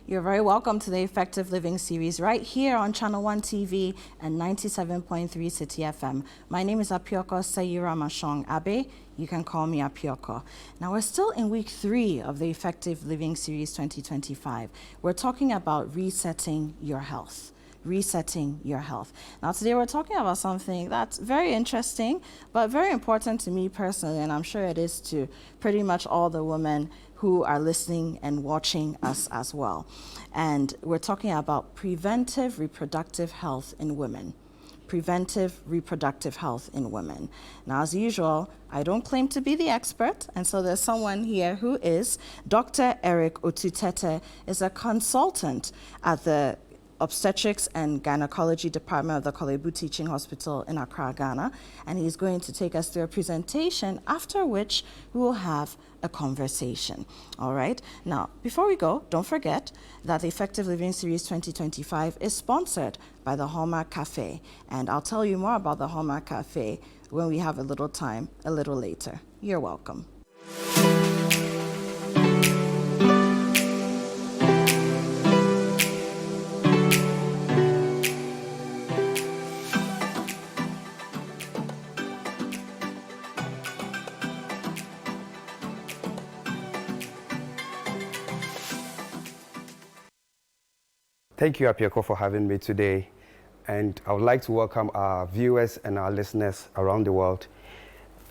You're very welcome to the Effective Living series right here on ChannelOne TV and 97.3 City FM. My name is Apioko Sayira Mashong Abe. You can call me Apioko. Now, we're still in week 3 of the Effective Living series 2025. We're talking about resetting your health. Resetting your health. Now, today we're talking about something that's very interesting, but very important to me personally, and I'm sure it is to pretty much all the women who are listening and watching us as well. And we're talking about preventive reproductive health in women. Preventive reproductive health in women. Now, as usual, I don't claim to be the expert, and so there's someone here who is. Dr. Eric Otutete is a consultant at the Obstetrics and Gynecology Department of the Kolebu Teaching Hospital in Accra, Ghana, and he's going to take us through a presentation, after which we will have a conversation. All right? Now, before we go, don't forget that the Effective Living Series 2025 is sponsored by the Hallmark Cafe, and I'll tell you more about the Hallmark Cafe when we have a little time, a little later. You're welcome. Thank you, Apioko, for having me today. And I would like to welcome our viewers and our listeners around the world.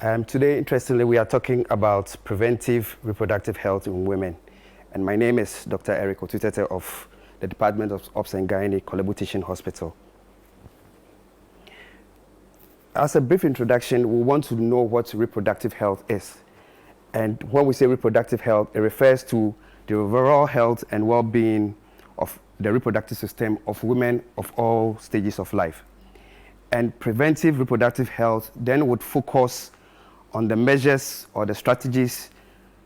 Today, interestingly, we are talking about preventive reproductive health in women. And my name is Dr. Eric Otutete of the Department of Obs and Gynae, Kolebu Teaching Hospital. As a brief introduction, we want to know what reproductive health is. And when we say reproductive health, it refers to the overall health and well-being of the reproductive system of women of all stages of life. And preventive reproductive health then would focus on the measures or the strategies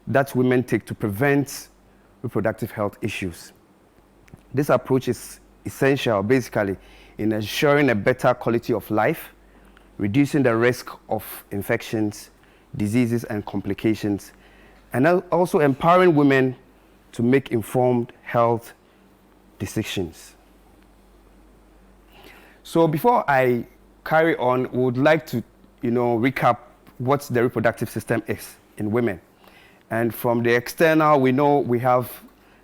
that women take to prevent reproductive health issues. This approach is essential basically in ensuring a better quality of life, reducing the risk of infections, diseases, and complications, and also empowering women to make informed health decisions. So before I carry on, we would like to, recap what the reproductive system is in women. And from the external, we know we have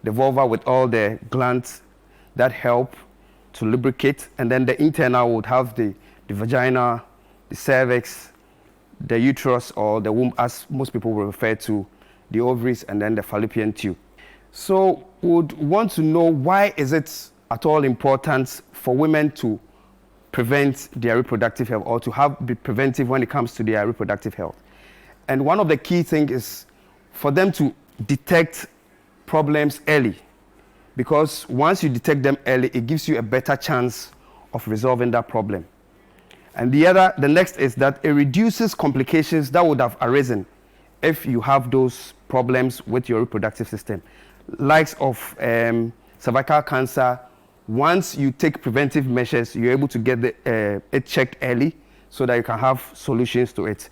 the vulva with all the glands that help to lubricate, and then the internal would have the vagina, the cervix, the uterus or the womb, as most people will refer to, the ovaries, and then the fallopian tube. So we would want to know, why is it at all important for women to prevent their reproductive health, or to be preventive when it comes to their reproductive health? And one of the key things is for them to detect problems early, because once you detect them early, it gives you a better chance of resolving that problem. And the next is that it reduces complications that would have arisen if you have those problems with your reproductive system. Likes of cervical cancer, once you take preventive measures, you're able to get it checked early so that you can have solutions to it.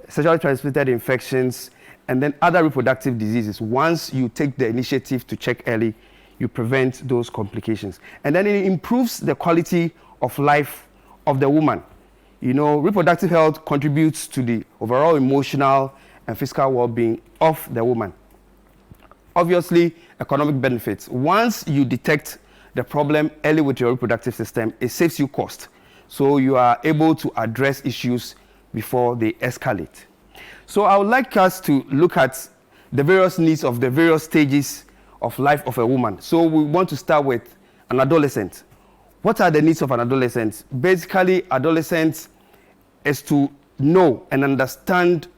Sexually transmitted infections, and then other reproductive diseases. Once you take the initiative to check early, you prevent those complications. And then it improves the quality of life of the woman. Reproductive health contributes to the overall emotional and physical well-being of the woman. Obviously, economic benefits. Once you detect the problem early with your reproductive system, it saves you cost. So you are able to address issues before they escalate. So I would like us to look at the various needs of the various stages of life of a woman. So we want to start with an adolescent. What are the needs of an adolescent? Basically, adolescence is to know and understand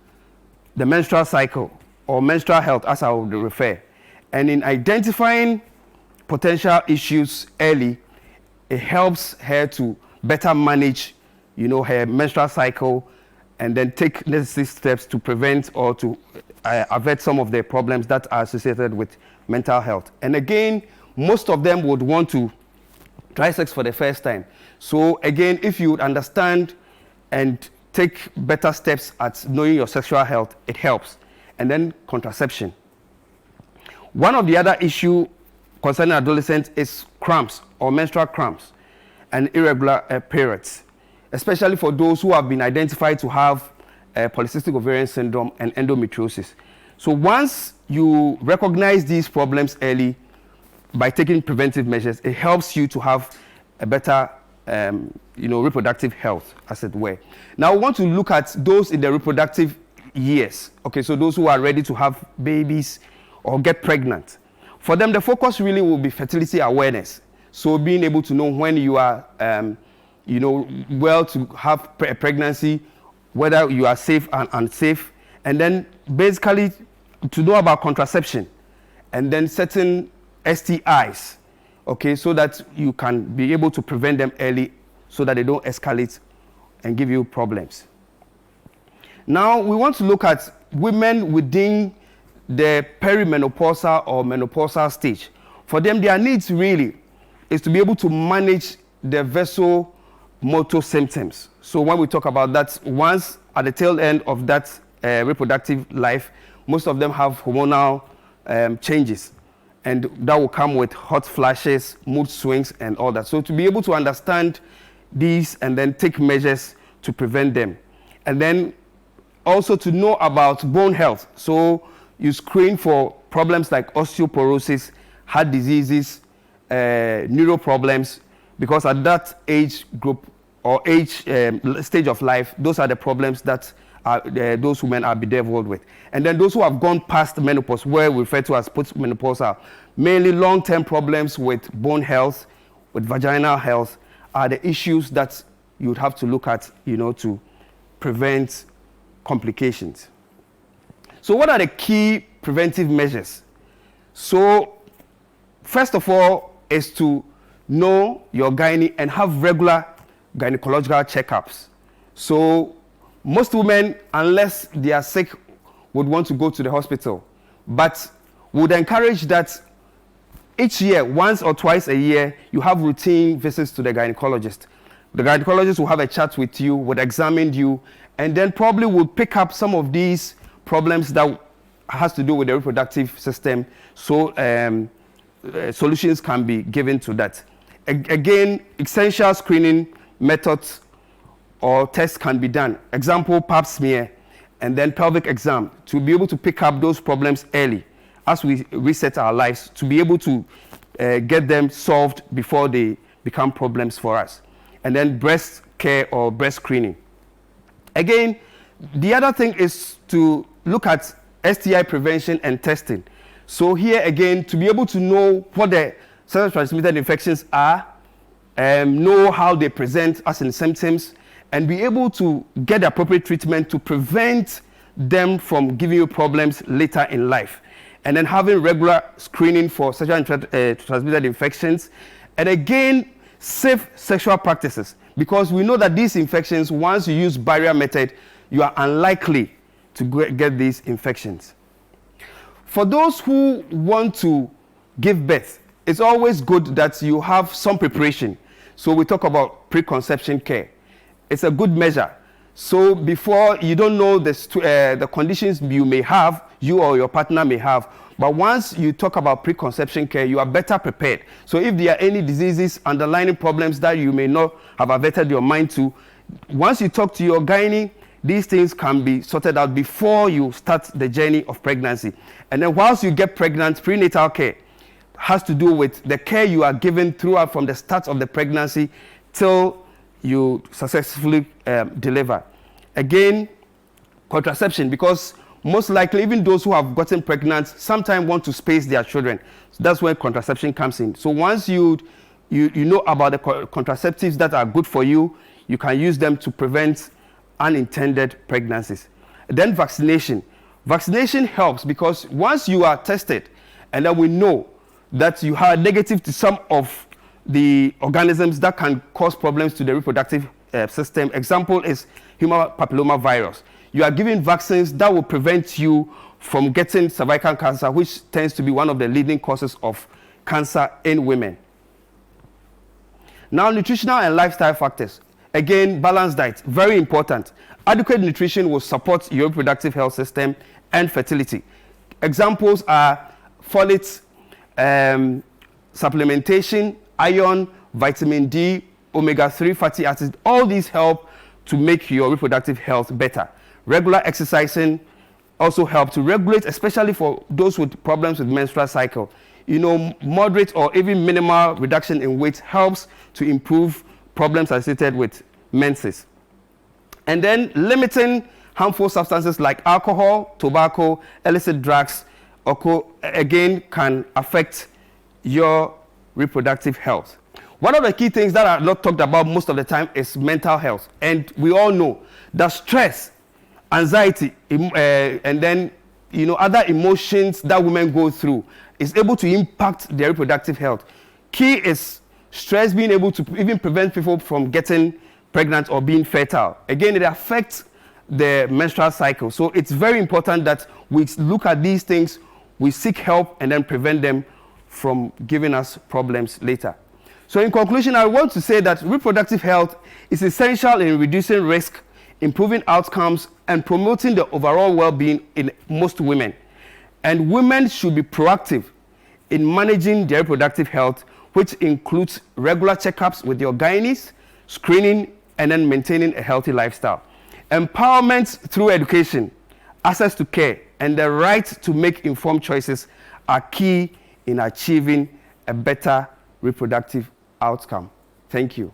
the menstrual cycle, or menstrual health, as I would refer. And in identifying potential issues early, it helps her to better manage, her menstrual cycle, and then take necessary steps to prevent or to avert some of the problems that are associated with mental health. And again, most of them would want to try sex for the first time. So again, if you would understand and take better steps at knowing your sexual health, it helps. And then contraception. One of the other issues concerning adolescents is cramps or menstrual cramps and irregular periods, especially for those who have been identified to have polycystic ovarian syndrome and endometriosis. So once you recognize these problems early by taking preventive measures, it helps you to have a better reproductive health, as it were. Now we want to look at those in the reproductive years. Okay, so those who are ready to have babies or get pregnant. For them, the focus really will be fertility awareness. So being able to know when you are, well to have a pregnancy, whether you are safe and unsafe, and then basically to know about contraception, and then certain STIs, okay, so that you can be able to prevent them early so that they don't escalate and give you problems. Now, we want to look at women within the perimenopausal or menopausal stage. For them, their needs really is to be able to manage the vasomotor symptoms. So when we talk about that, once at the tail end of that reproductive life, most of them have hormonal changes, and that will come with hot flashes, mood swings, and all that. So to be able to understand these and then take measures to prevent them. And then also to know about bone health. So you screen for problems like osteoporosis, heart diseases, neuro problems, because at that age group or age stage of life, those are the problems that those women are bedeviled with. And then those who have gone past menopause, where we refer to as postmenopausal, mainly long-term problems with bone health, with vaginal health, are the issues that you would have to look at, to prevent complications. So what are the key preventive measures? So first of all is to know your gynae and have regular gynecological checkups. So most women, unless they are sick, would want to go to the hospital, but would encourage that each year, once or twice a year, you have routine visits to the gynecologist. The gynecologist will have a chat with you, would examine you, and then probably will pick up some of these problems that has to do with the reproductive system, so solutions can be given to that. Again, essential screening methods or tests can be done. Example, pap smear, and then pelvic exam, to be able to pick up those problems early as we reset our lives, to be able to get them solved before they become problems for us. And then breast care or breast screening. Again, the other thing is to look at STI prevention and testing. So here again, to be able to know what the sexually transmitted infections are, know how they present as in symptoms, and be able to get the appropriate treatment to prevent them from giving you problems later in life. And then having regular screening for sexually transmitted infections. And again, safe sexual practices, because we know that these infections, once you use barrier method, you are unlikely to get these infections. For those who want to give birth, it's always good that you have some preparation. So we talk about preconception care. It's a good measure. So before, you don't know the conditions you may have, you or your partner may have, but once you talk about preconception care, you are better prepared. So if there are any diseases, underlying problems that you may not have averted your mind to, once you talk to your gynae, these things can be sorted out before you start the journey of pregnancy. And then once you get pregnant, prenatal care has to do with the care you are given throughout from the start of the pregnancy till you successfully deliver. Again, contraception, because most likely even those who have gotten pregnant sometimes want to space their children. So that's where contraception comes in. So once you know about the contraceptives that are good for you, you can use them to prevent unintended pregnancies. Then vaccination. Vaccination helps because once you are tested and then we know that you are negative to some of the organisms that can cause problems to the reproductive system. Example is human papilloma virus. You are given vaccines that will prevent you from getting cervical cancer, which tends to be one of the leading causes of cancer in women. Now, nutritional and lifestyle factors. Again, balanced diet, very important. Adequate nutrition will support your reproductive health system and fertility. Examples are folate, supplementation, iron, vitamin D, omega-3 fatty acids, all these help to make your reproductive health better. Regular exercising also help to regulate, especially for those with problems with menstrual cycle. You know, moderate or even minimal reduction in weight helps to improve problems associated with menses. And then limiting harmful substances like alcohol, tobacco, illicit drugs, again, can affect your reproductive health. One of the key things that are not talked about most of the time is mental health. And we all know that stress, anxiety, and then, you know, other emotions that women go through is able to impact their reproductive health. Key is stress being able to even prevent people from getting pregnant or being fertile. Again, it affects the menstrual cycle. So it's very important that we look at these things, we seek help, and then prevent them from giving us problems later. So in conclusion, I want to say that reproductive health is essential in reducing risk, improving outcomes, and promoting the overall well-being in most women. And women should be proactive in managing their reproductive health, which includes regular checkups with your gynaes, screening, and then maintaining a healthy lifestyle. Empowerment through education, access to care, and the right to make informed choices are key in achieving a better reproductive outcome. Thank you.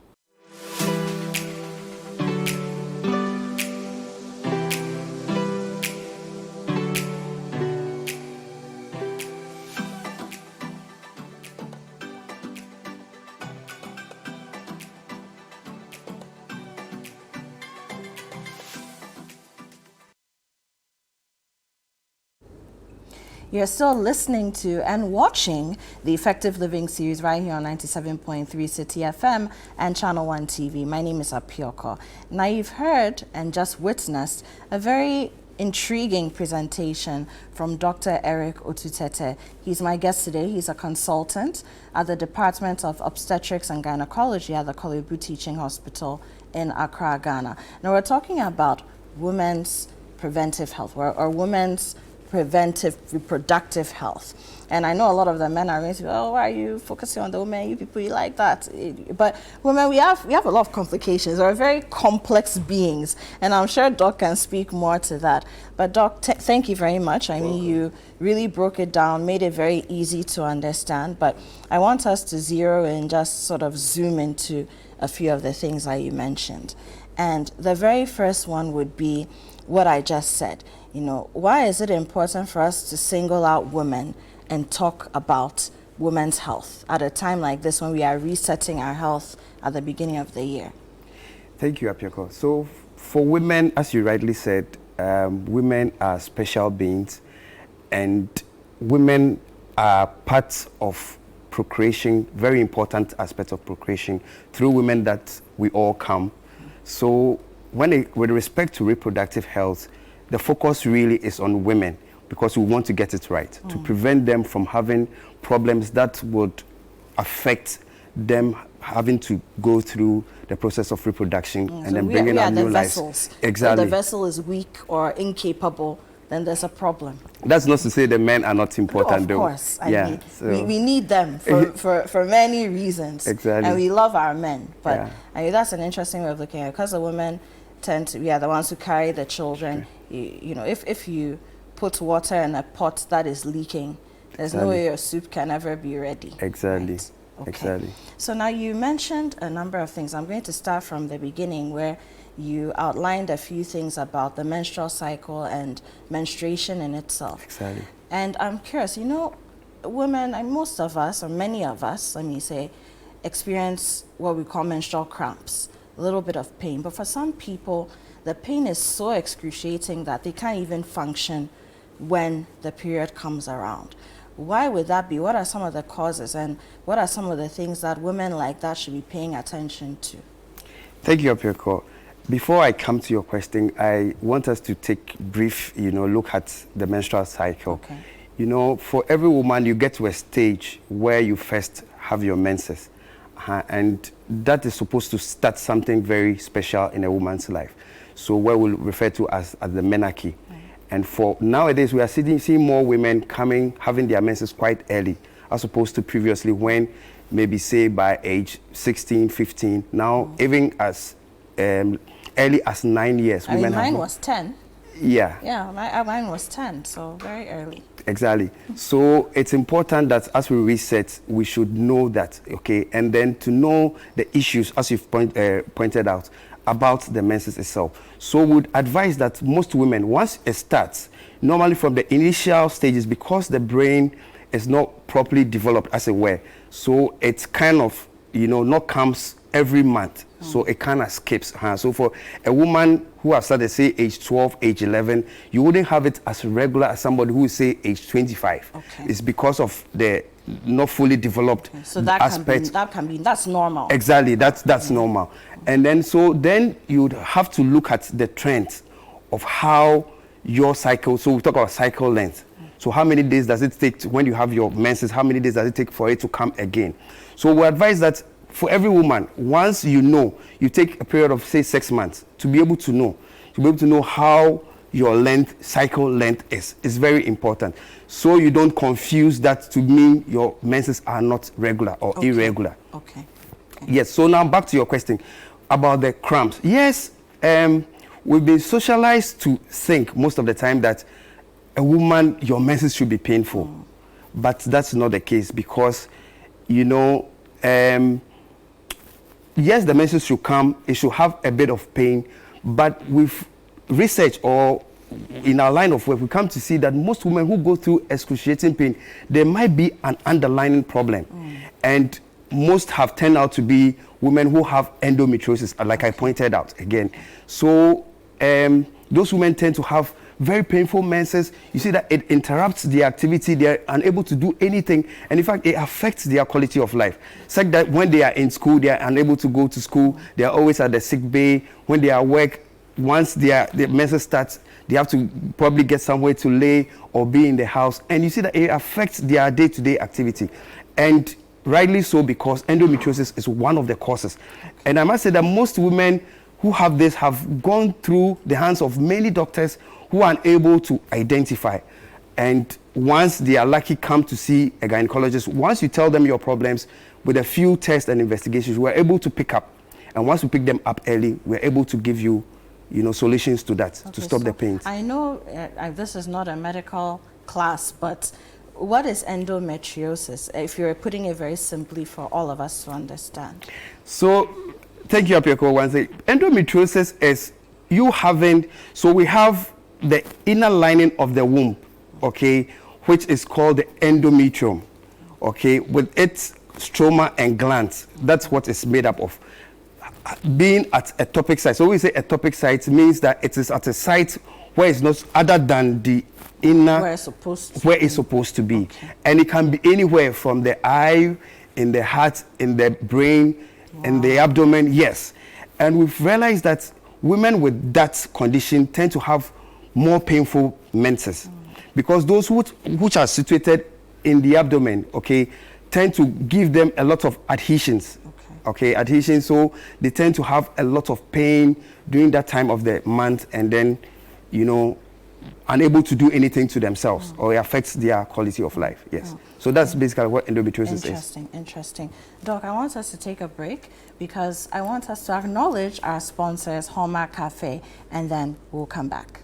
You're still listening to and watching the Effective Living series right here on 97.3 City FM and ChannelOne TV. My name is Apioko. Now you've heard and just witnessed a very intriguing presentation from Dr. Eric Otutete. He's my guest today. He's a consultant at the Department of Obstetrics and Gynecology at the Kolebu Teaching Hospital in Accra, Ghana. Now we're talking about women's preventive health or women's preventive reproductive health. And I know a lot of the men are going to be, oh, why are you focusing on the women? You people, you like that. But women, we have a lot of complications. We're very complex beings. And I'm sure Doc can speak more to that. But Doc, thank you very much. I mean, you really broke it down, made it very easy to understand. But I want us to zero in, just sort of zoom into a few of the things that you mentioned. And the very first one would be what I just said. You know, why is it important for us to single out women and talk about women's health at a time like this when we are resetting our health at the beginning of the year? Thank you, Apioko. So for women, as you rightly said, women are special beings, and women are parts of procreation, very important aspect of procreation. Through women that we all come. So with respect to reproductive health, the focus really is on women because we want to get it right, to prevent them from having problems that would affect them having to go through the process of reproduction and then bringing out new lives. Exactly. If the vessel is weak or incapable, then there's a problem. That's not to say the men are not important, though. Of course. I mean, we need them for many reasons. Exactly. And we love our men. But I mean, that's an interesting way of looking at it, because the women tend to be the ones who carry the children. You know, if you put water in a pot that is leaking, there's no way your soup can ever be ready. Exactly. Right? Okay. Exactly. So now you mentioned a number of things. I'm going to start from the beginning, where you outlined a few things about the menstrual cycle and menstruation in itself. Exactly. And I'm curious, you know, women, and most of us, or many of us, let me say, experience what we call menstrual cramps, a little bit of pain. But for some people, the pain is so excruciating that they can't even function when the period comes around. Why would that be? What are some of the causes, and what are some of the things that women like that should be paying attention to? Thank you, Apioko. Before I come to your question, I want us to take a brief, look at the menstrual cycle. Okay. You know, for every woman, you get to a stage where you first have your menses. And that is supposed to start something very special in a woman's life. So what we'll refer to as the menarche. Right. And for nowadays, we are seeing more women having their menses quite early, as opposed to previously when maybe say by age 16, 15. Now, even as early as 9 years, I mean, women mine have... was 10. Yeah. Yeah, mine was 10, so very early. Exactly. So it's important that as we reset, we should know that, okay, and then to know the issues, as you've pointed out, about the menses itself. So we would advise that most women, once it starts, normally from the initial stages, because the brain is not properly developed, as it were, so it's kind of, not comes every month. So it kind of skips. So for a woman who has started, say, age 12, age 11, you wouldn't have it as regular as somebody who is, say, age 25. Okay. It's because of the not fully developed So that aspect. that's normal. Exactly, that's normal. And then you'd have to look at the trends of how your cycle, so we talk about cycle length. So how many days does it take when you have your menses? How many days does it take for it to come again? So we advise that for every woman, once you take a period of, say, 6 months to be able to know how your cycle length is. It's very important. So you don't confuse that to mean your menses are not regular or irregular. Okay. Yes, so now back to your question about the cramps. Yes, we've been socialized to think most of the time that a woman, your menses should be painful. But that's not the case because, yes, the menses should come, it should have a bit of pain, but with research or in our line of work, we come to see that most women who go through excruciating pain, there might be an underlying problem. And most have turned out to be women who have endometriosis, like I pointed out again. So those women tend to have very painful menses. You see that it interrupts their activity. They're unable to do anything. And in fact, it affects their quality of life. Such that when they are in school, they are unable to go to school. They are always at the sick bay. When they are at work, once their menses starts, they have to probably get somewhere to lay or be in the house. And you see that it affects their day-to-day activity. And rightly so, because endometriosis is one of the causes. And I must say that most women who have this have gone through the hands of many doctors who are unable to identify. And once they are lucky, come to see a gynecologist. Once you tell them your problems, with a few tests and investigations, we're able to pick up. And once we pick them up early, we're able to give you, solutions to that, to stop the pain. I know this is not a medical class, but what is endometriosis, if you're putting it very simply for all of us to understand? So, thank you, Apioko. Once again, endometriosis is you having, so we have the inner lining of the womb, okay, which is called the endometrium, okay, with its stroma and glands. That's what it's made up of. Being at a topic site. So when we say a topic site, means that it is at a site where it's not other than the inner, where it's supposed to be. Okay. And it can be anywhere from the eye, in the heart, in the brain, in the abdomen, yes. And we've realized that women with that condition tend to have more painful menses because those which are situated in the abdomen, okay, tend to give them a lot of adhesions. Okay, adhesions, so they tend to have a lot of pain during that time of the month and then, unable to do anything to themselves or it affects their quality of life, yes. So that's basically what endometriosis is. Interesting. Doc, I want us to take a break because I want us to acknowledge our sponsors, Hallmark Cafe, and then we'll come back.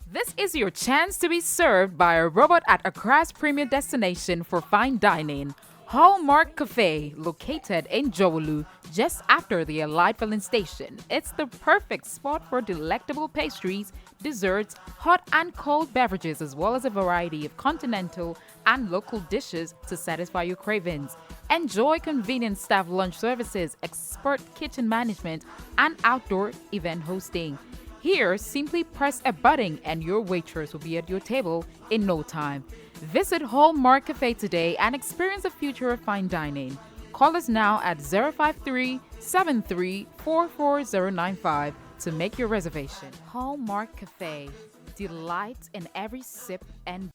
This is your chance to be served by a robot at Accra's premier destination for fine dining, Hallmark Cafe, located in Jowolu, just after the Allied filling station. It's the perfect spot for delectable pastries, desserts, hot and cold beverages, as well as a variety of continental and local dishes to satisfy your cravings. Enjoy convenient staff lunch services, expert kitchen management, and outdoor event hosting. Here, simply press a button and your waitress will be at your table in no time. Visit Hallmark Cafe today and experience the future of fine dining. Call us now at 053-7344-095 to make your reservation. Hallmark Cafe. delight in every sip and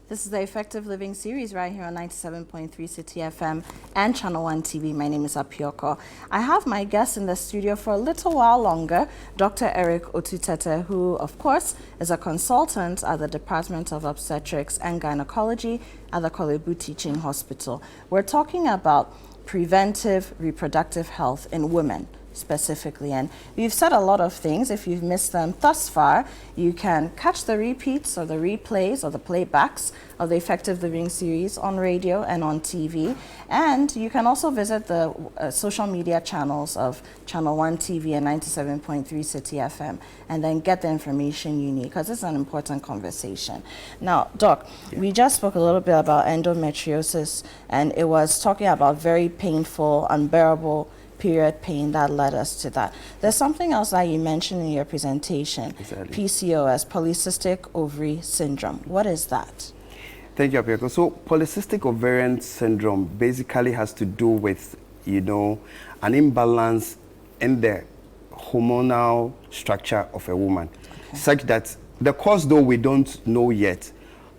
This is the Effective Living series right here on 97.3 City FM and ChannelOne TV. My name is Apioko. I have my guest in the studio for a little while longer, Dr. Eric Otutete, who, of course, is a consultant at the Department of Obstetrics and Gynecology at the Kolebu Teaching Hospital. We're talking about preventive reproductive health in women specifically, and we've said a lot of things. If you've missed them thus far, you can catch the repeats or the replays or the playbacks of the Effective Living series on radio and on TV, and you can also visit the social media channels of ChannelOne TV and 97.3 City FM and then get the information you need, because it's an important conversation. Now, Doc, we just spoke a little bit about endometriosis, and it was talking about very painful, unbearable period pain that led us to that. There's something else that you mentioned in your presentation, exactly. PCOS, polycystic ovary syndrome. What is that? Thank you, Apioko. So polycystic ovarian syndrome basically has to do with, an imbalance in the hormonal structure of a woman, such that the cause, though, we don't know yet,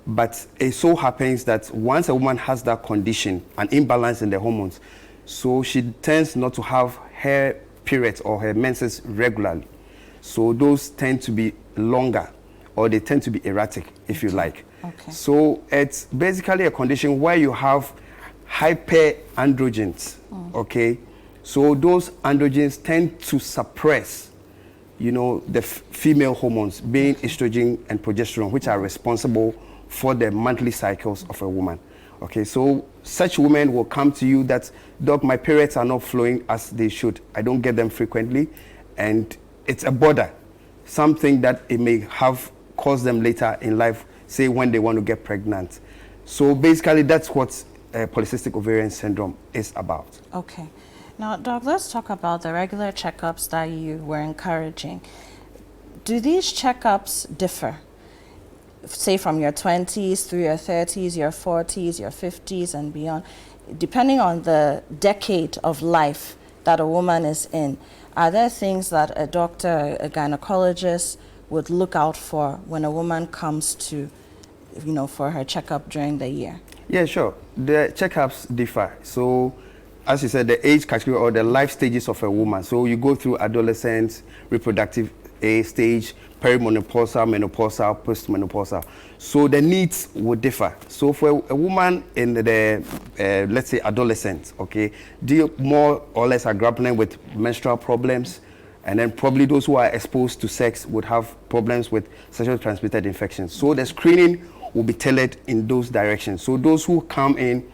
but it so happens that once a woman has that condition, an imbalance in the hormones, so she tends not to have her periods or her menses regularly. So those tend to be longer, or they tend to be erratic, if you like. Okay. So it's basically a condition where you have hyperandrogens, okay? So those androgens tend to suppress, the female hormones, being estrogen and progesterone, which are responsible for the monthly cycles of a woman. Okay, so such women will come to you that, Doc, my periods are not flowing as they should. I don't get them frequently, and it's a bother, something that it may have caused them later in life, say when they want to get pregnant. So basically, that's what polycystic ovarian syndrome is about. Okay. Now, Doc, let's talk about the regular checkups that you were encouraging. Do these checkups differ? Say from your 20s through your 30s, your 40s, your 50s and beyond, depending on the decade of life that a woman is in, are there things that a doctor, a gynecologist would look out for when a woman comes to, for her checkup during the year? Yeah, sure. The checkups differ. So, as you said, the age category or the life stages of a woman. So you go through adolescence, reproductive stage, perimenopausal, menopausal, postmenopausal. So the needs would differ. So for a woman in the, let's say, adolescent, okay, they more or less are grappling with menstrual problems, and then probably those who are exposed to sex would have problems with sexually transmitted infections. So the screening will be tailored in those directions. So those who come in,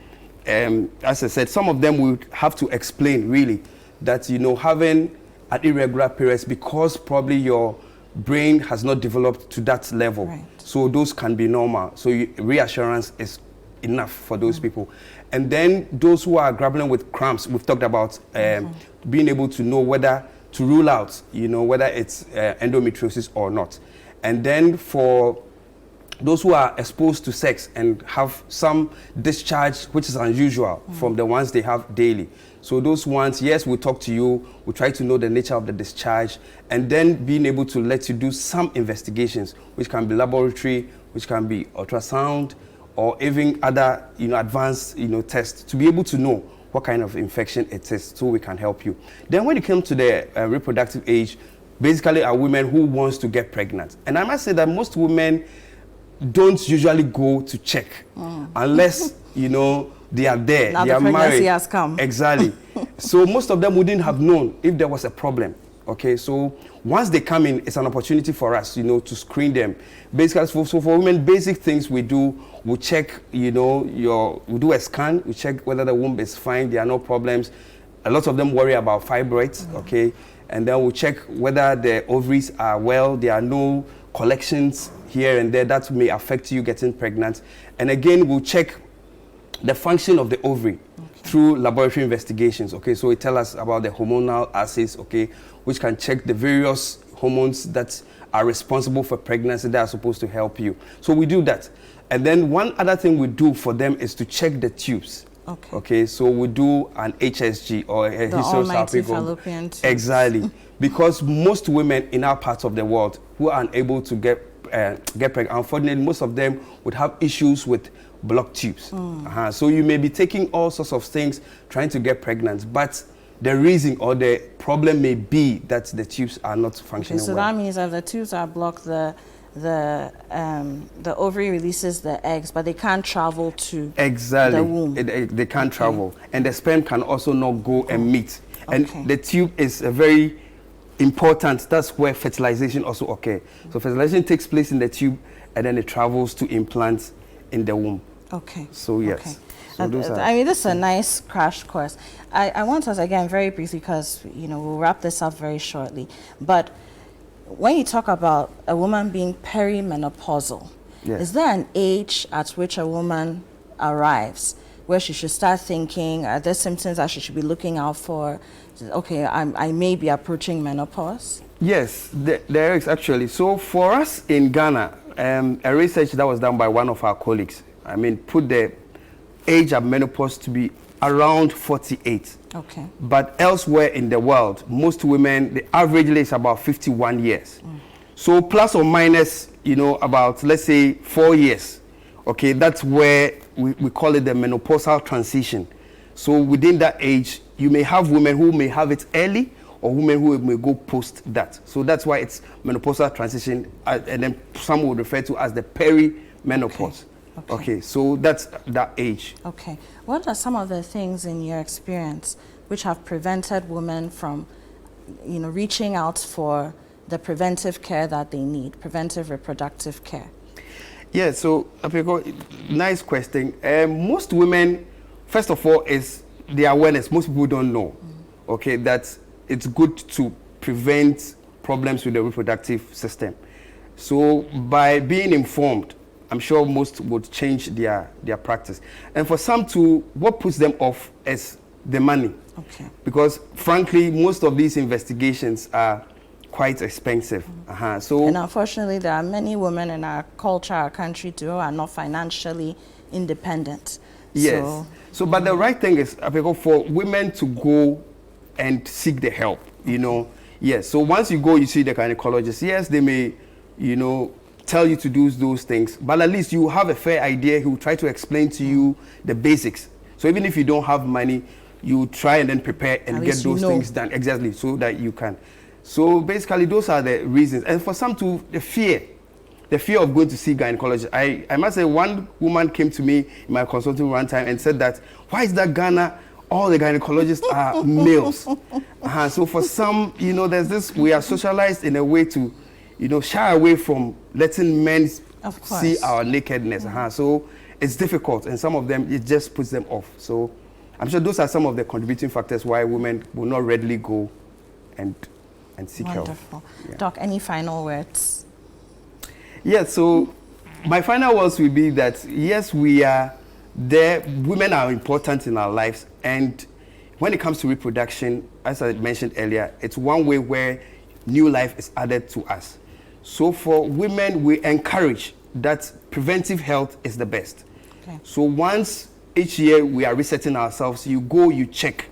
as I said, some of them would have to explain really that, having at irregular periods because probably your brain has not developed to that level. Right. So those can be normal. So reassurance is enough for those people. And then those who are grappling with cramps, we've talked about being able to know whether to rule out, whether it's endometriosis or not. And then for those who are exposed to sex and have some discharge, which is unusual from the ones they have daily. So those ones, yes, we'll talk to you, we'll try to know the nature of the discharge, and then being able to let you do some investigations, which can be laboratory, which can be ultrasound, or even other, advanced, tests, to be able to know what kind of infection it is, so we can help you. Then when it comes to the reproductive age, basically are women who wants to get pregnant. And I must say that most women don't usually go to check unless, they are there, now they the are pregnancy married. Has come. Exactly. So most of them wouldn't have known if there was a problem. Okay, so once they come in, it's an opportunity for us, to screen them. Basically, so for women, basic things we do, we check, we do a scan, we check whether the womb is fine, there are no problems. A lot of them worry about fibroids, okay, and then we'll check whether the ovaries are well, there are no collections here and there that may affect you getting pregnant. And again, we'll check the function of the ovary. Okay. through laboratory investigations. Okay, so it tells us about the hormonal assays, okay, which can check the various hormones that are responsible for pregnancy that are supposed to help you. So we do that. And then one other thing we do for them is to check the tubes. Okay. Okay, so we do an HSG or a almighty fallopian tubes. Exactly. Because most women in our parts of the world who are unable to get pregnant, unfortunately, most of them would have issues with blocked tubes. So you may be taking all sorts of things trying to get pregnant, but the reason or the problem may be that the tubes are not functioning so well. that means that the tubes are blocked, the ovary releases the eggs, but they can't travel to the womb. They can't travel, and the sperm can also not go and meet. And the tube is a very important. That's where fertilization also occurs. So fertilization takes place in the tube, and then it travels to implants in the womb. Okay. So yes. Okay. So I mean, this is a nice crash course. I want us, again, very briefly, because, you know, we'll wrap this up very shortly. But when you talk about a woman being perimenopausal, is there an age at which a woman arrives where she should start thinking, are there symptoms that she should be looking out for? Okay, I may be approaching menopause? Yes, there is actually. So for us in Ghana, a research that was done by one of our colleagues, I mean, put the age of menopause to be around 48. Okay. But elsewhere in the world, most women, the average age is about 51 years. So plus or minus, you know, about, let's say, 4 years. Okay, that's where we call it the menopausal transition. So within that age, you may have women who may have it early or women who may go post that. So that's why it's menopausal transition, and then some would refer to as the perimenopause. Okay, so that's that age. Okay. What are some of the things in your experience which have prevented women from, you know, reaching out for the preventive care that they need, preventive reproductive care? Yeah, so, nice question. Most women, first of all, is the awareness. Most people don't know, okay, that it's good to prevent problems with the reproductive system. So by being informed, I'm sure most would change their practice. And for some too, what puts them off is the money. Okay. Because frankly, most of these investigations are quite expensive. So, and unfortunately, there are many women in our culture, our country too, who are not financially independent. Yes. So, but the right thing is, for women to go and seek the help, you know. Yes. So once you go, you see the gynecologist. Yes, they may, you know, tell you to do those things, but at least you have a fair idea. He will try to explain to you the basics. So even if you don't have money, you try and then prepare and get those things done exactly so that you can. So basically, those are the reasons. And for some too, the fear of going to see gynecologist. I must say, one woman came to me in my consulting one time and said that, why is that Ghana, all the gynecologists are males? So for some, you know, there's this, we are socialized in a way to, you know, shy away from letting men see our nakedness. So it's difficult, and some of them, it just puts them off. So I'm sure those are some of the contributing factors why women will not readily go and seek help. Wonderful. Yeah. Doc, any final words? Yeah, so my final words will be that, yes, we are there. Women are important in our lives, and when it comes to reproduction, as I mentioned earlier, it's one way where new life is added to us. So for women, we encourage that preventive health is the best. Okay. So once each year we are resetting ourselves, you go, you check,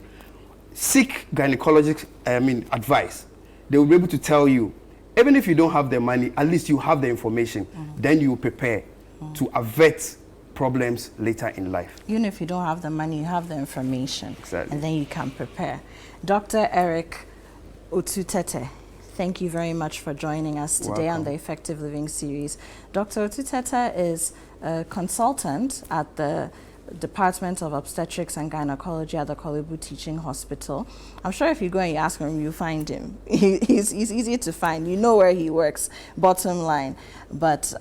seek gynecologic advice. They will be able to tell you, even if you don't have the money, at least you have the information. Then you prepare to avert problems later in life. Even if you don't have the money, you have the information. Exactly. And then you can prepare. Dr. Eric Otutete, thank you very much for joining us today on the Effective Living series. Dr. Otutete is a consultant at the Department of Obstetrics and Gynecology at the Kolebu Teaching Hospital. I'm sure if you go and you ask him, you find him. He's easy to find. You know where he works, bottom line. But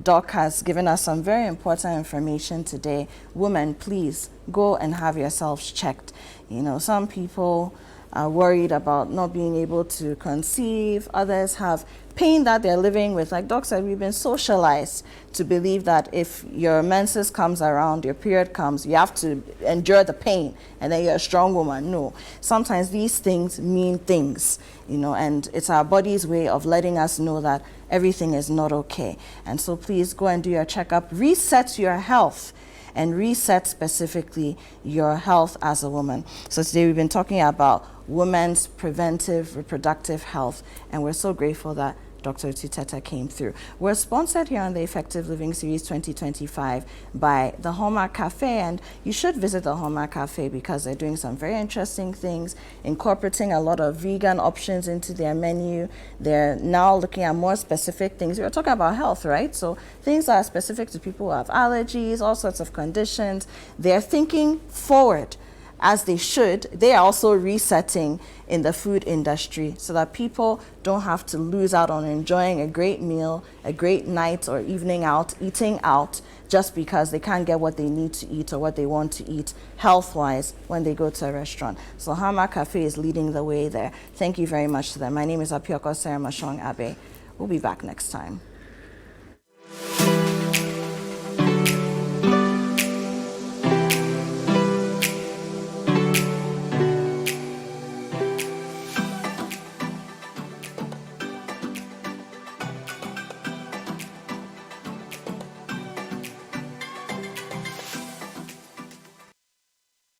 Doc has given us some very important information today. Women, please go and have yourselves checked. You know, some people are worried about not being able to conceive. Others have pain that they're living with. Like Doc said, we've been socialized to believe that if your menses comes around, your period comes, you have to endure the pain and then you're a strong woman. No. Sometimes these things mean things, you know, and it's our body's way of letting us know that everything is not okay. And so please go and do your checkup, reset your health, and reset specifically your health as a woman. So today we've been talking about women's preventive reproductive health, and we're so grateful that Dr. Tuteta came through. We're sponsored here on the Effective Living Series 2025 by the Hallmark Cafe, and you should visit the Hallmark Cafe because they're doing some very interesting things, incorporating a lot of vegan options into their menu. They're now looking at more specific things. We were talking about health, right? So things that are specific to people who have allergies, all sorts of conditions. They're thinking forward, as they should. They are also resetting in the food industry so that people don't have to lose out on enjoying a great meal, a great night or evening out, eating out, just because they can't get what they need to eat or what they want to eat health-wise when they go to a restaurant. So Hallmark Cafe is leading the way there. Thank you very much to them. My name is Apioko Sarah Mashong Abe. We'll be back next time.